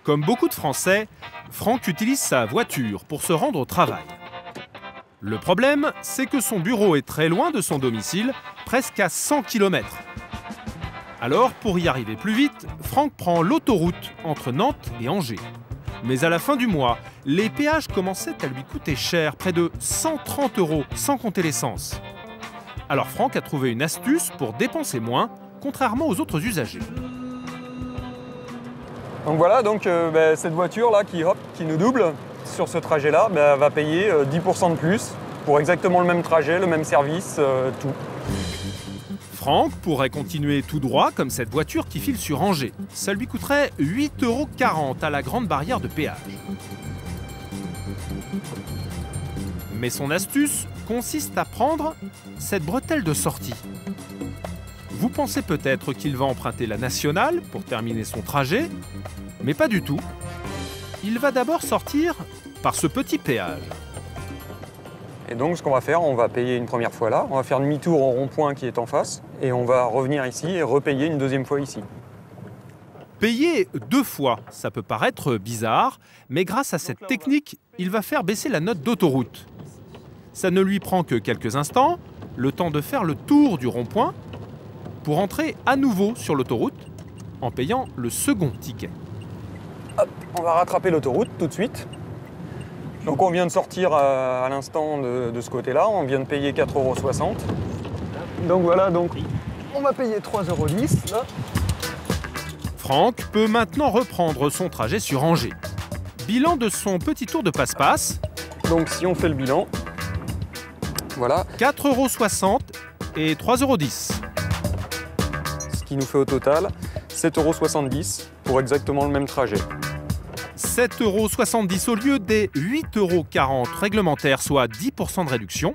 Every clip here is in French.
Comme beaucoup de Français, Franck utilise sa voiture pour se rendre au travail. Le problème, c'est que son bureau est très loin de son domicile, presque à 100 km. Alors, pour y arriver plus vite, Franck prend l'autoroute entre Nantes et Angers. Mais à la fin du mois, les péages commençaient à lui coûter cher, près de 130 €, sans compter l'essence. Alors Franck a trouvé une astuce pour dépenser moins, contrairement aux autres usagers. Donc voilà, cette voiture-là qui nous double sur ce trajet-là, va payer 10% de plus pour exactement le même trajet, le même service, tout. Franck pourrait continuer tout droit comme cette voiture qui file sur Angers. Ça lui coûterait 8,40 € à la grande barrière de péage. Mais son astuce consiste à prendre cette bretelle de sortie. Vous pensez peut-être qu'il va emprunter la nationale pour terminer son trajet, mais pas du tout. Il va d'abord sortir par ce petit péage. Et donc ce qu'on va faire, on va payer une première fois là, on va faire demi-tour au rond-point qui est en face, et on va revenir ici et repayer une deuxième fois ici. Payer 2 fois, ça peut paraître bizarre, mais grâce à cette technique, il va faire baisser la note d'autoroute. Ça ne lui prend que quelques instants, le temps de faire le tour du rond-point, pour entrer à nouveau sur l'autoroute en payant le second ticket. Hop, on va rattraper l'autoroute tout de suite. Donc on vient de sortir à l'instant de ce côté-là, on vient de payer 4,60 €. Donc voilà, on va payer 3,10 € là. Franck peut maintenant reprendre son trajet sur Angers. Bilan de son petit tour de passe-passe. Donc si on fait le bilan, voilà. 4,60 € et 3,10 €. Ce qui nous fait au total 7,70 € pour exactement le même trajet. 7,70 € au lieu des 8,40 € réglementaires, soit 10% de réduction.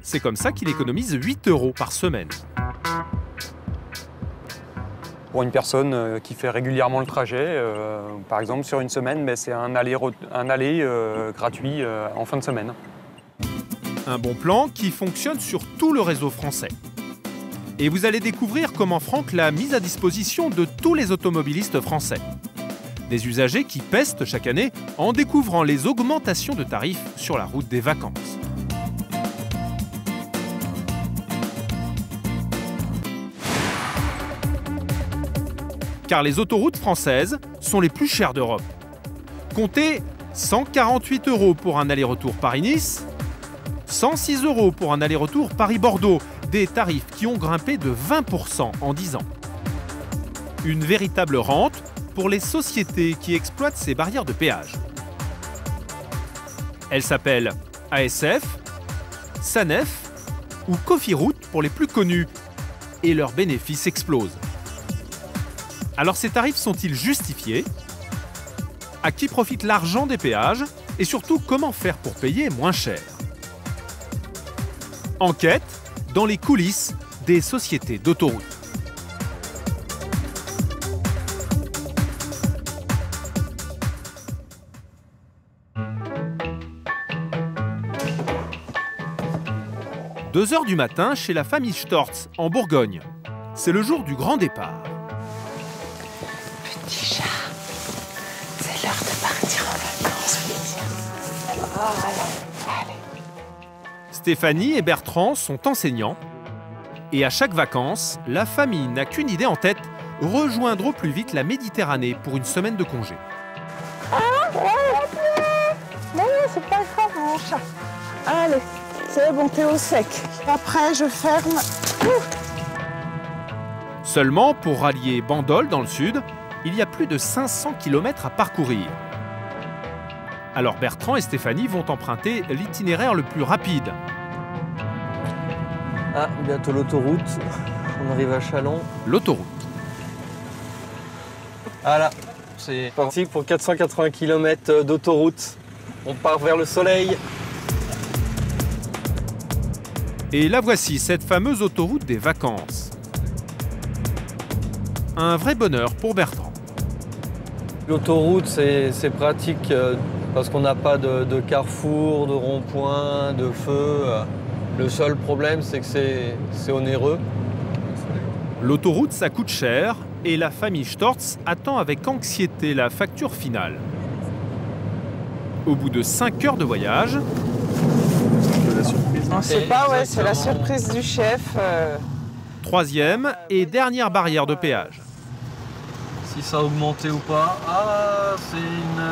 C'est comme ça qu'il économise 8 € par semaine. Pour une personne qui fait régulièrement le trajet, par exemple sur une semaine, c'est un aller gratuit en fin de semaine. Un bon plan qui fonctionne sur tout le réseau français. Et vous allez découvrir comment Franck l'a mis à disposition de tous les automobilistes français. Des usagers qui pestent chaque année en découvrant les augmentations de tarifs sur la route des vacances. Car les autoroutes françaises sont les plus chères d'Europe. Comptez 148 € pour un aller-retour Paris-Nice, 106 € pour un aller-retour Paris-Bordeaux, des tarifs qui ont grimpé de 20% en 10 ans. Une véritable rente pour les sociétés qui exploitent ces barrières de péage. Elles s'appellent ASF, Sanef ou Cofiroute pour les plus connus, et leurs bénéfices explosent. Alors ces tarifs sont-ils justifiés? À qui profite l'argent des péages? Et surtout, comment faire pour payer moins cher? Enquête dans les coulisses des sociétés d'autoroutes. « 2 h du matin chez la famille Storz, en Bourgogne. C'est le jour du grand départ. Petit chat, c'est l'heure de partir en vacances. Allez. Stéphanie et Bertrand sont enseignants. Et à chaque vacances, la famille n'a qu'une idée en tête, rejoindre au plus vite la Méditerranée pour une semaine de congé. Non, c'est pas grave, mon chat. Allez, c'est bon, t'es au sec. Après, je ferme. Seulement, pour rallier Bandol dans le sud, il y a plus de 500 km à parcourir. Alors Bertrand et Stéphanie vont emprunter l'itinéraire le plus rapide. Ah, bientôt l'autoroute. On arrive à Châlons. L'autoroute. Voilà, c'est parti pour 480 km d'autoroute. On part vers le soleil. Et la voici, cette fameuse autoroute des vacances. Un vrai bonheur pour Bertrand. L'autoroute, c'est pratique parce qu'on n'a pas de carrefour, de rond-point, de feu. Le seul problème, c'est que c'est onéreux. L'autoroute, ça coûte cher et la famille Storz attend avec anxiété la facture finale. Au bout de 5 heures de voyage, On ne sait pas, ouais, c'est la surprise du chef. troisième et dernière barrière de péage. Si ça a augmenté ou pas. Ah, c'est une...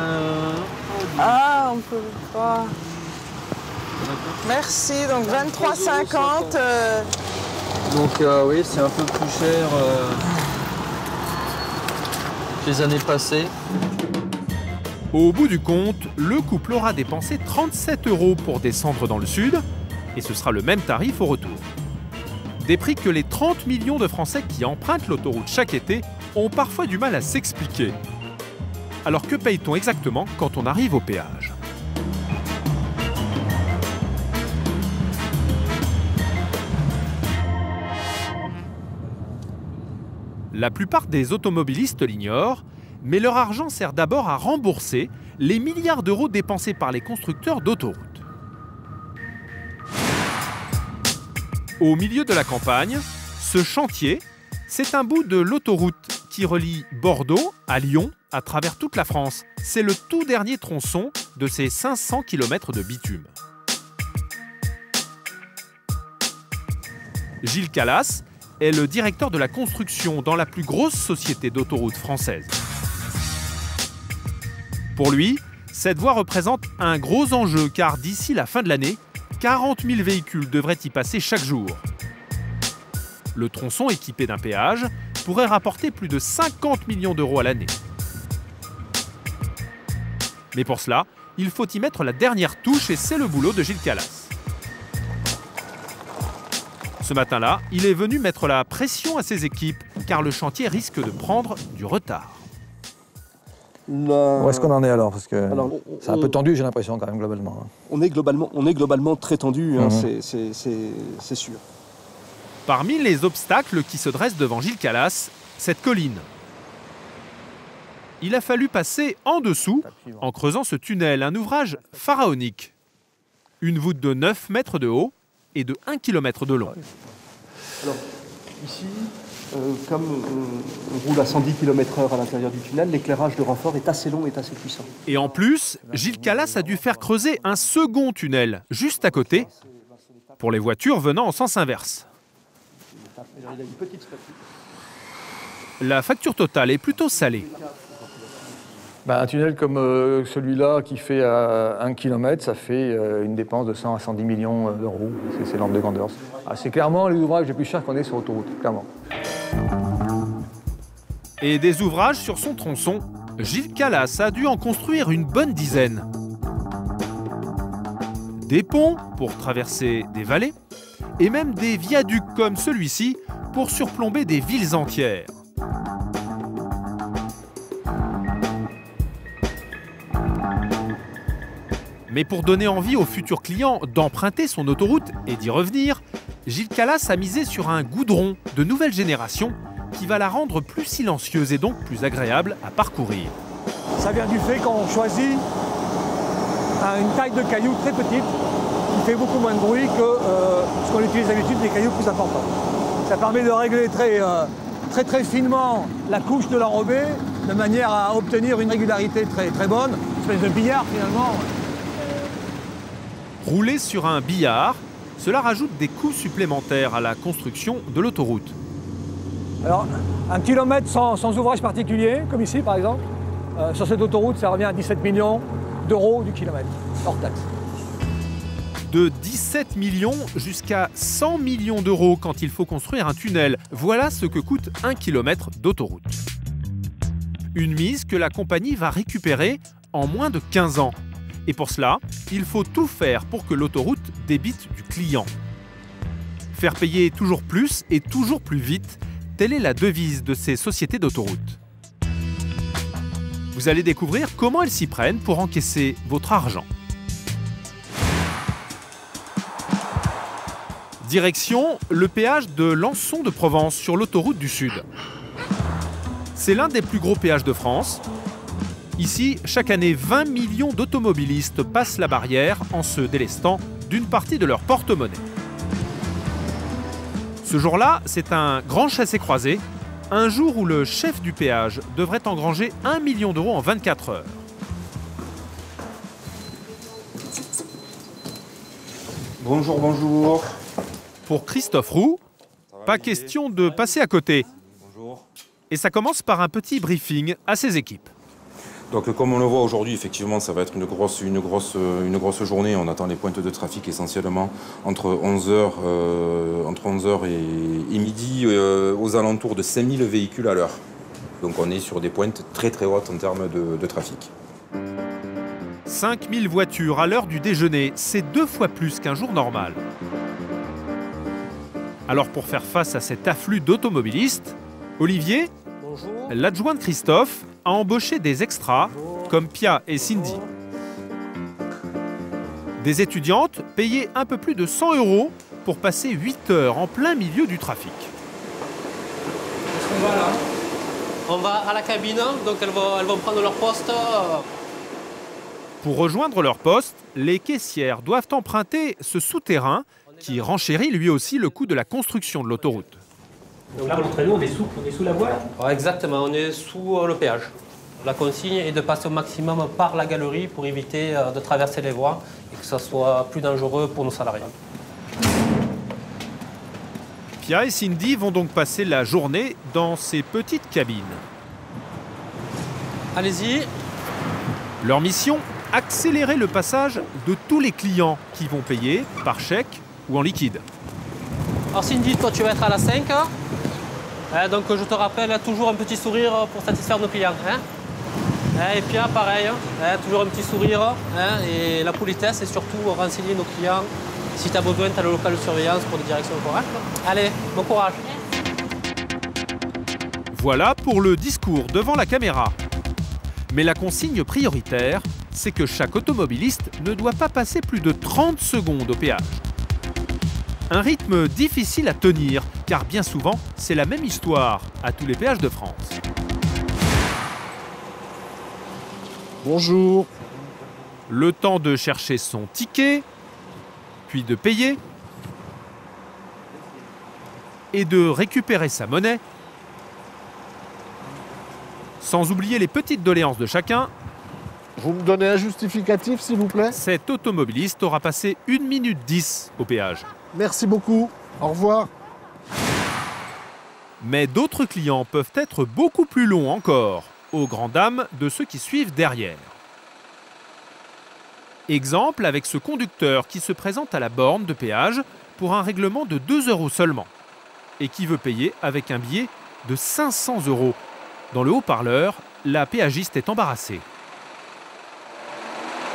Ah, on peut pas. Merci, donc 23,50. Donc oui, c'est un peu plus cher que les années passées. Au bout du compte, le couple aura dépensé 37 € pour descendre dans le sud, et ce sera le même tarif au retour. Des prix que les 30 millions de Français qui empruntent l'autoroute chaque été ont parfois du mal à s'expliquer. Alors que paye-t-on exactement quand on arrive au péage ? La plupart des automobilistes l'ignorent, mais leur argent sert d'abord à rembourser les milliards d'euros dépensés par les constructeurs d'autoroutes. Au milieu de la campagne, ce chantier, c'est un bout de l'autoroute qui relie Bordeaux à Lyon à travers toute la France. C'est le tout dernier tronçon de ces 500 km de bitume. Gilles Calas est le directeur de la construction dans la plus grosse société d'autoroutes française. Pour lui, cette voie représente un gros enjeu car d'ici la fin de l'année, 40 000 véhicules devraient y passer chaque jour. Le tronçon équipé d'un péage pourrait rapporter plus de 50 millions d'euros à l'année. Mais pour cela, il faut y mettre la dernière touche et c'est le boulot de Gilles Calas. Ce matin-là, il est venu mettre la pression à ses équipes car le chantier risque de prendre du retard. Où est-ce qu'on en est alors? Parce que Alors, c'est un peu tendu, j'ai l'impression, quand même, globalement. On est globalement très tendu, hein, c'est sûr. Parmi les obstacles qui se dressent devant Gilles Calas, cette colline. Il a fallu passer en dessous en creusant ce tunnel, un ouvrage pharaonique. Une voûte de 9 mètres de haut et de 1 km de long. Alors, ici, comme on roule à 110 km/h à l'intérieur du tunnel, l'éclairage de renfort est assez long et assez puissant. Et en plus, Gilles Calas a dû faire creuser un second tunnel, juste à côté, pour les voitures venant en sens inverse. La facture totale est plutôt salée. Un tunnel comme celui-là qui fait 1 km, ça fait une dépense de 100 à 110 millions d'euros. C'est l'ordre de grandeur. C'est clairement les ouvrages les plus chers qu'on ait sur autoroute, clairement. Et des ouvrages sur son tronçon, Gilles Calas a dû en construire une bonne dizaine. Des ponts pour traverser des vallées, et même des viaducs comme celui-ci pour surplomber des villes entières. Mais pour donner envie aux futurs clients d'emprunter son autoroute et d'y revenir, Gilles Calas a misé sur un goudron de nouvelle génération qui va la rendre plus silencieuse et donc plus agréable à parcourir. Ça vient du fait qu'on choisit une taille de cailloux très petite qui fait beaucoup moins de bruit que ce qu'on utilise d'habitude, des cailloux plus importants. Ça permet de régler très finement la couche de l'enrobé de manière à obtenir une régularité très bonne, une espèce de billard finalement. Rouler sur un billard, cela rajoute des coûts supplémentaires à la construction de l'autoroute. Alors, 1 kilomètre sans ouvrage particulier, comme ici par exemple, sur cette autoroute, ça revient à 17 millions d'euros du kilomètre, hors taxe. De 17 millions jusqu'à 100 millions d'euros quand il faut construire un tunnel. Voilà ce que coûte 1 kilomètre d'autoroute. Une mise que la compagnie va récupérer en moins de 15 ans. Et pour cela, il faut tout faire pour que l'autoroute débite du client. Faire payer toujours plus et toujours plus vite, telle est la devise de ces sociétés d'autoroute. Vous allez découvrir comment elles s'y prennent pour encaisser votre argent. Direction le péage de Lançon de Provence sur l'autoroute du Sud. C'est l'un des plus gros péages de France. Ici, chaque année, 20 millions d'automobilistes passent la barrière en se délestant d'une partie de leur porte-monnaie. Ce jour-là, c'est un grand chassé-croisé Un jour où le chef du péage devrait engranger 1 million d'euros en 24 heures. Bonjour, bonjour. Pour Christophe Roux, pas question de passer à côté. Bonjour. Et ça commence par un petit briefing à ses équipes. Donc comme on le voit aujourd'hui, effectivement, ça va être une grosse journée. On attend les pointes de trafic essentiellement entre 11h et midi, aux alentours de 5000 véhicules à l'heure. Donc on est sur des pointes très très hautes en termes de trafic. 5000 voitures à l'heure du déjeuner, c'est 2 fois plus qu'un jour normal. Alors pour faire face à cet afflux d'automobilistes, Olivier, l'adjoint de Christophe, a embauché des extras comme Pia et Cindy. Des étudiantes payées un peu plus de 100 € pour passer 8 heures en plein milieu du trafic. Qu'est-ce qu'on va là? On va à la cabine, donc elles vont prendre leur poste. Pour rejoindre leur poste, les caissières doivent emprunter ce souterrain qui renchérit lui aussi le coût de la construction de l'autoroute. Donc là, pour nous, on est sous la voie là? Ouais, exactement, on est sous le péage. La consigne est de passer au maximum par la galerie pour éviter de traverser les voies et que ça soit plus dangereux pour nos salariés. Pia et Cindy vont donc passer la journée dans ces petites cabines. Allez-y. Leur mission, accélérer le passage de tous les clients qui vont payer par chèque ou en liquide. Alors Cindy, toi tu vas être à la 5. Donc je te rappelle, toujours un petit sourire pour satisfaire nos clients. Et puis pareil, toujours un petit sourire. Et la politesse et surtout renseigner nos clients. Si tu as besoin, tu as le local de surveillance pour des directions correctes. Allez, bon courage. Voilà pour le discours devant la caméra. Mais la consigne prioritaire, c'est que chaque automobiliste ne doit pas passer plus de 30 secondes au péage. Un rythme difficile à tenir, car bien souvent, c'est la même histoire à tous les péages de France. Bonjour. Le temps de chercher son ticket, puis de payer, et de récupérer sa monnaie, sans oublier les petites doléances de chacun. Vous me donnez un justificatif, s'il vous plaît? Cet automobiliste aura passé 1 minute 10 au péage. Merci beaucoup. Au revoir. Mais d'autres clients peuvent être beaucoup plus longs encore, aux grandes dames de ceux qui suivent derrière. Exemple avec ce conducteur qui se présente à la borne de péage pour un règlement de 2 € seulement et qui veut payer avec un billet de 500 €. Dans le haut-parleur, la péagiste est embarrassée.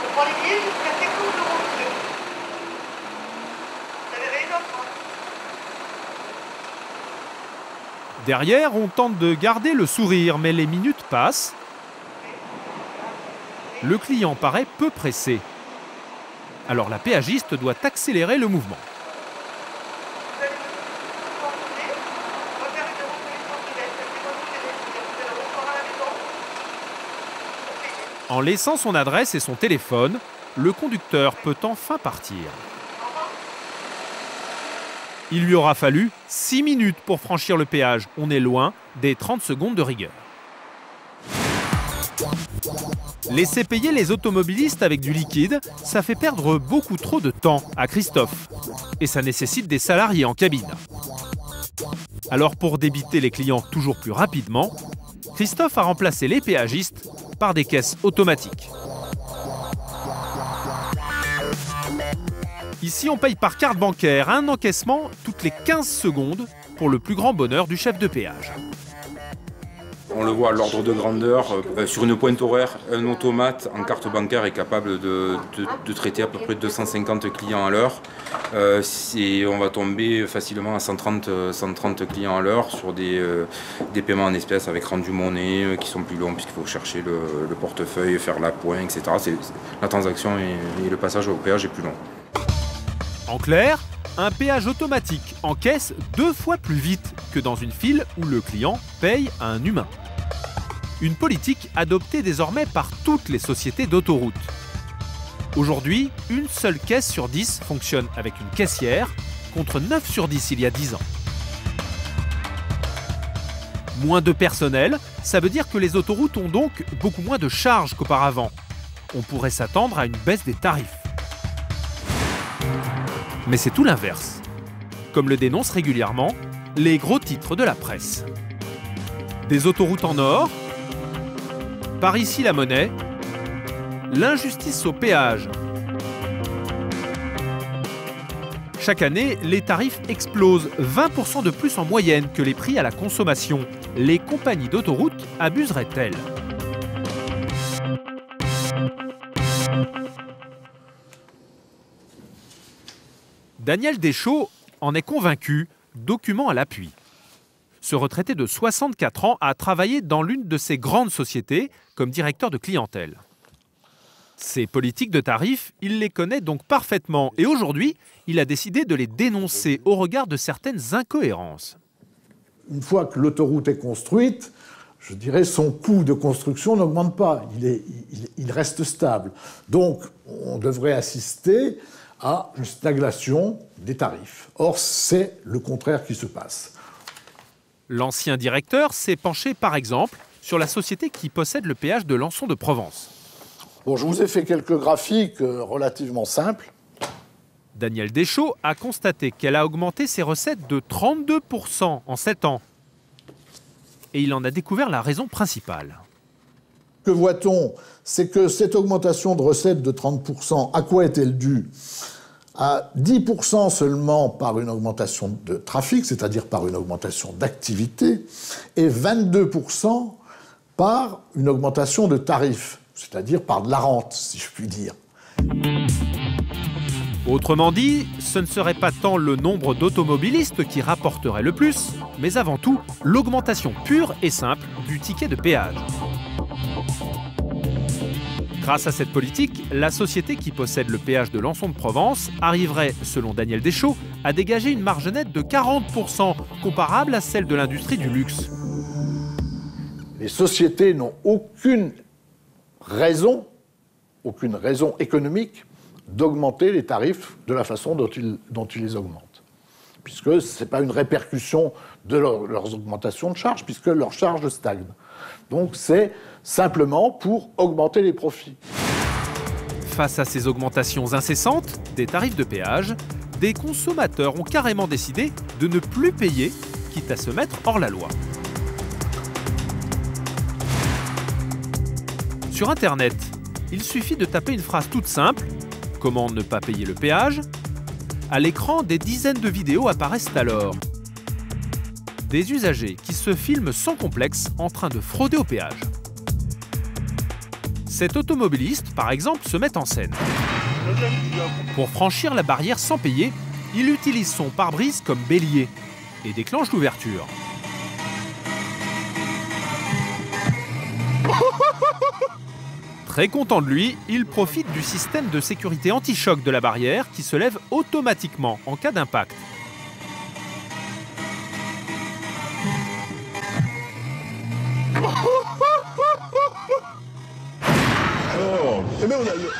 Je prends les billets jusqu'à 50 €, monsieur. Vous avez raison, moi. Derrière, on tente de garder le sourire, mais les minutes passent. Le client paraît peu pressé. Alors la péagiste doit accélérer le mouvement. En laissant son adresse et son téléphone, le conducteur peut enfin partir. Il lui aura fallu 6 minutes pour franchir le péage. On est loin des 30 secondes de rigueur. Laisser payer les automobilistes avec du liquide, ça fait perdre beaucoup trop de temps à Christophe. Et ça nécessite des salariés en cabine. Alors pour débiter les clients toujours plus rapidement, Christophe a remplacé les péagistes par des caisses automatiques. Ici, on paye par carte bancaire, un encaissement toutes les 15 secondes pour le plus grand bonheur du chef de péage. On le voit à l'ordre de grandeur, sur une pointe horaire, un automate en carte bancaire est capable de traiter à peu près 250 clients à l'heure. On va tomber facilement à 130 clients à l'heure sur des paiements en espèces avec rendu monnaie qui sont plus longs puisqu'il faut chercher le portefeuille, faire l'appoint, etc. La transaction et le passage au péage est plus long. En clair, un péage automatique encaisse 2 fois plus vite que dans une file où le client paye à un humain. Une politique adoptée désormais par toutes les sociétés d'autoroutes. Aujourd'hui, une seule caisse sur 10 fonctionne avec une caissière, contre 9 sur 10 il y a 10 ans. Moins de personnel, ça veut dire que les autoroutes ont donc beaucoup moins de charges qu'auparavant. On pourrait s'attendre à une baisse des tarifs. Mais c'est tout l'inverse. Comme le dénoncent régulièrement les gros titres de la presse. Des autoroutes en or, par ici la monnaie, l'injustice au péage. Chaque année, les tarifs explosent 20% de plus en moyenne que les prix à la consommation. Les compagnies d'autoroutes abuseraient-elles ? Daniel Deschaux en est convaincu, document à l'appui. Ce retraité de 64 ans a travaillé dans l'une de ces grandes sociétés comme directeur de clientèle. Ces politiques de tarifs, il les connaît donc parfaitement et aujourd'hui, il a décidé de les dénoncer au regard de certaines incohérences. Une fois que l'autoroute est construite, je dirais son coût de construction n'augmente pas, il reste stable. Donc on devrait assister à une stagnation des tarifs. Or, c'est le contraire qui se passe. L'ancien directeur s'est penché par exemple sur la société qui possède le péage de Lançon de Provence. Bon, je vous ai fait quelques graphiques relativement simples. Daniel Deschaux a constaté qu'elle a augmenté ses recettes de 32% en 7 ans. Et il en a découvert la raison principale. Que voit-on? C'est que cette augmentation de recettes de 30%, à quoi est-elle due? À 10% seulement par une augmentation de trafic, c'est-à-dire par une augmentation d'activité, et 22% par une augmentation de tarifs, c'est-à-dire par de la rente, si je puis dire. Autrement dit, ce ne serait pas tant le nombre d'automobilistes qui rapporterait le plus, mais avant tout l'augmentation pure et simple du ticket de péage. Grâce à cette politique, la société qui possède le péage de Lançon de Provence arriverait, selon Daniel Deschaux, à dégager une marge nette de 40%, comparable à celle de l'industrie du luxe. Les sociétés n'ont aucune raison économique d'augmenter les tarifs de la façon dont ils les augmentent. Puisque ce n'est pas une répercussion de leurs augmentations de charges, puisque leurs charges stagnent. Donc c'est simplement pour augmenter les profits. Face à ces augmentations incessantes des tarifs de péage, des consommateurs ont carrément décidé de ne plus payer, quitte à se mettre hors la loi. Sur Internet, il suffit de taper une phrase toute simple « Comment ne pas payer le péage ?». À l'écran, des dizaines de vidéos apparaissent alors. Des usagers qui se filment sans complexe en train de frauder au péage. Cet automobiliste, par exemple, se met en scène. Pour franchir la barrière sans payer, il utilise son pare-brise comme bélier et déclenche l'ouverture. Très content de lui, il profite du système de sécurité anti-choc de la barrière qui se lève automatiquement en cas d'impact.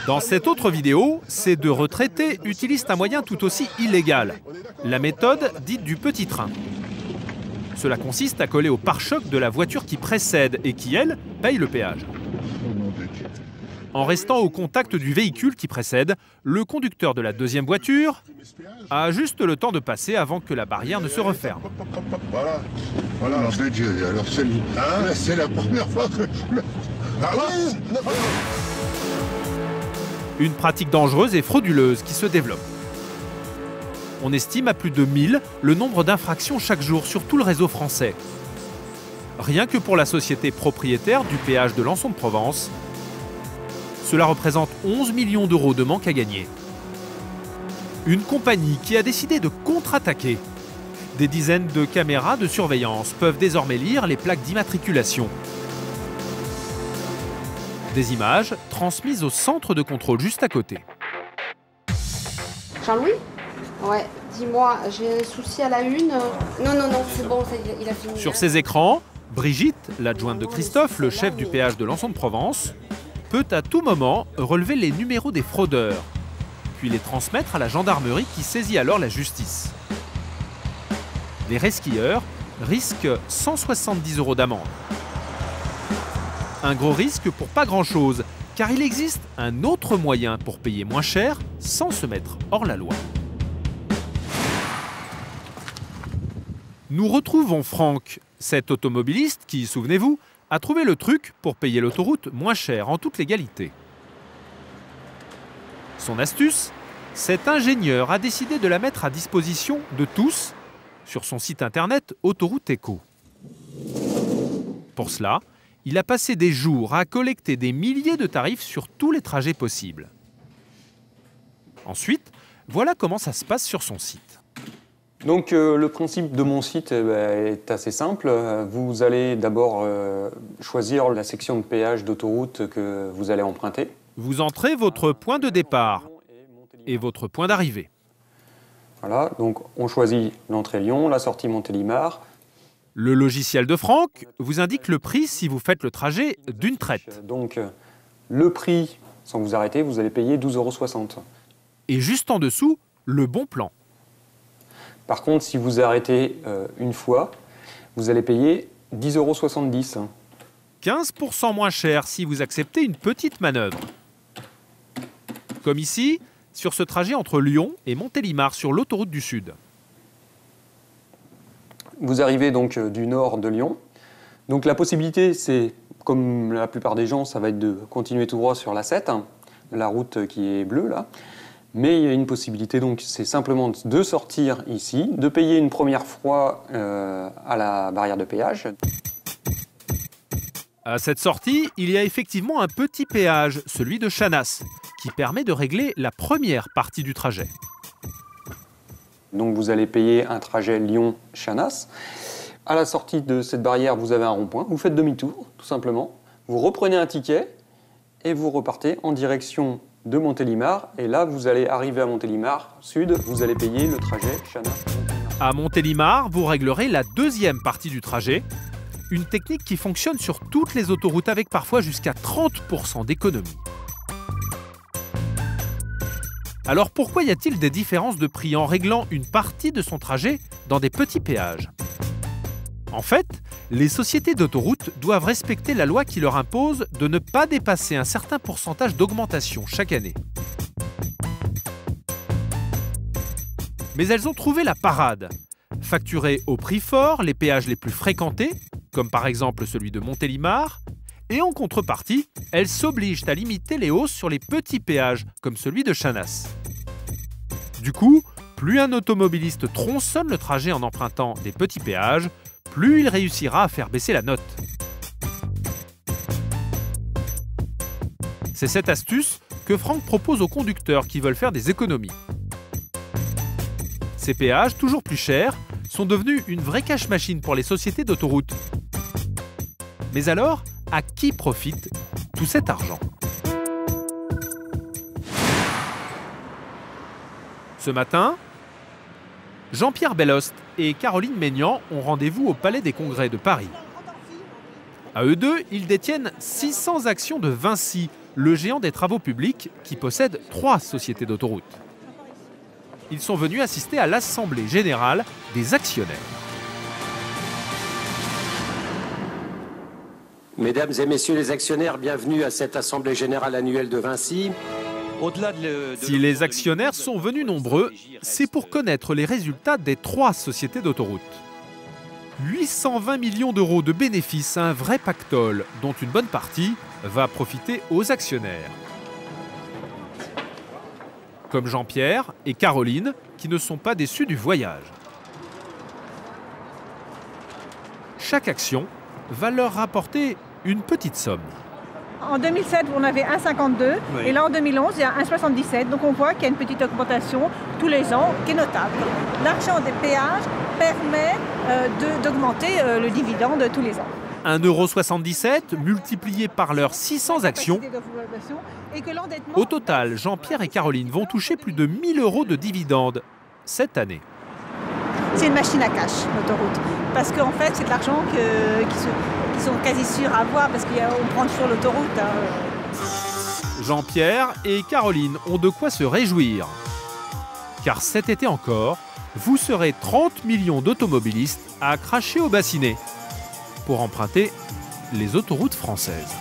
Dans cette autre vidéo, ces deux retraités utilisent un moyen tout aussi illégal, la méthode dite du petit train. Cela consiste à coller au pare-choc de la voiture qui précède et qui, elle, paye le péage. En restant au contact du véhicule qui précède, le conducteur de la deuxième voiture a juste le temps de passer avant que la barrière ne se referme. Voilà, de Dieu, alors c'est la première fois que je me... Ah oui. Une pratique dangereuse et frauduleuse qui se développe. On estime à plus de 1000 le nombre d'infractions chaque jour sur tout le réseau français. Rien que pour la société propriétaire du péage de Lançon de Provence, cela représente 11 millions d'euros de manque à gagner. Une compagnie qui a décidé de contre-attaquer. Des dizaines de caméras de surveillance peuvent désormais lire les plaques d'immatriculation. Des images transmises au centre de contrôle juste à côté. Jean-Louis ? Ouais, dis-moi, j'ai un souci à la une. Non, c'est bon, il a fini. Sur ces écrans, Brigitte, l'adjointe de Christophe, le chef du péage de Lançon de Provence, peut à tout moment relever les numéros des fraudeurs, puis les transmettre à la gendarmerie qui saisit alors la justice. Les resquilleurs risque 170 € d'amende. Un gros risque pour pas grand-chose, car il existe un autre moyen pour payer moins cher sans se mettre hors la loi. Nous retrouvons Franck, cet automobiliste qui, souvenez-vous, a trouvé le truc pour payer l'autoroute moins cher en toute légalité. Son astuce, cet ingénieur a décidé de la mettre à disposition de tous sur son site internet Autoroute Éco. Pour cela, il a passé des jours à collecter des milliers de tarifs sur tous les trajets possibles. Ensuite, voilà comment ça se passe sur son site. Donc le principe de mon site est assez simple. Vous allez d'abord choisir la section de péage d'autoroute que vous allez emprunter. Vous entrez votre point de départ et votre point d'arrivée. Voilà, donc on choisit l'entrée Lyon, la sortie Montélimar. Le logiciel de Franck vous indique le prix si vous faites le trajet d'une traite. Donc le prix, sans vous arrêter, vous allez payer 12,60 €. Et juste en dessous, le bon plan. Par contre, si vous arrêtez une fois, vous allez payer 10,70 €. 15% moins cher si vous acceptez une petite manœuvre. Comme ici, sur ce trajet entre Lyon et Montélimar sur l'autoroute du Sud. Vous arrivez donc du nord de Lyon. Donc la possibilité, c'est, comme la plupart des gens, ça va être de continuer tout droit sur l'A7, la route qui est bleue là. Mais il y a une possibilité, donc c'est simplement de sortir ici, de payer une première fois à la barrière de péage. À cette sortie, il y a effectivement un petit péage, celui de Chanas, qui permet de régler la première partie du trajet. Donc vous allez payer un trajet Lyon-Chanas. À la sortie de cette barrière, vous avez un rond-point. Vous faites demi-tour, tout simplement. Vous reprenez un ticket et vous repartez en direction de Montélimar. Et là, vous allez arriver à Montélimar Sud. Vous allez payer le trajet Chanas. À Montélimar, vous réglerez la deuxième partie du trajet. Une technique qui fonctionne sur toutes les autoroutes avec parfois jusqu'à 30% d'économie. Alors pourquoi y a-t-il des différences de prix en réglant une partie de son trajet dans des petits péages? En fait, les sociétés d'autoroutes doivent respecter la loi qui leur impose de ne pas dépasser un certain pourcentage d'augmentation chaque année. Mais elles ont trouvé la parade. Facturer au prix fort les péages les plus fréquentés, comme par exemple celui de Montélimar, et en contrepartie, elles s'obligent à limiter les hausses sur les petits péages, comme celui de Chanas. Du coup, plus un automobiliste tronçonne le trajet en empruntant des petits péages, plus il réussira à faire baisser la note. C'est cette astuce que Franck propose aux conducteurs qui veulent faire des économies. Ces péages, toujours plus chers, sont devenus une vraie cash-machine pour les sociétés d'autoroutes. Mais alors, à qui profite tout cet argent? Ce matin, Jean-Pierre Bellost et Caroline Maignan ont rendez-vous au Palais des Congrès de Paris. À eux deux, ils détiennent 600 actions de Vinci, le géant des travaux publics qui possède 3 sociétés d'autoroutes. Ils sont venus assister à l'Assemblée générale des actionnaires. Mesdames et messieurs les actionnaires, bienvenue à cette Assemblée générale annuelle de Vinci. Si les actionnaires sont venus nombreux, c'est pour connaître les résultats des 3 sociétés d'autoroutes. 820 millions d'euros de bénéfices, un vrai pactole, dont une bonne partie va profiter aux actionnaires. Comme Jean-Pierre et Caroline, qui ne sont pas déçus du voyage. Chaque action va leur rapporter une petite somme. En 2007, on avait 1,52 et là en 2011, il y a 1,77. Donc on voit qu'il y a une petite augmentation tous les ans qui est notable. L'argent des péages permet d'augmenter le dividende tous les ans. 1,77 € multiplié par leurs 600 actions. Au total, Jean-Pierre et Caroline vont toucher plus de 1 000 € de dividendes cette année. C'est une machine à cash, l'autoroute. Parce qu'en fait, c'est de l'argent qu'ils sont quasi sûrs à avoir parce qu'on prend toujours l'autoroute. Jean-Pierre et Caroline ont de quoi se réjouir. Car cet été encore, vous serez 30 millions d'automobilistes à cracher au bassinet pour emprunter les autoroutes françaises.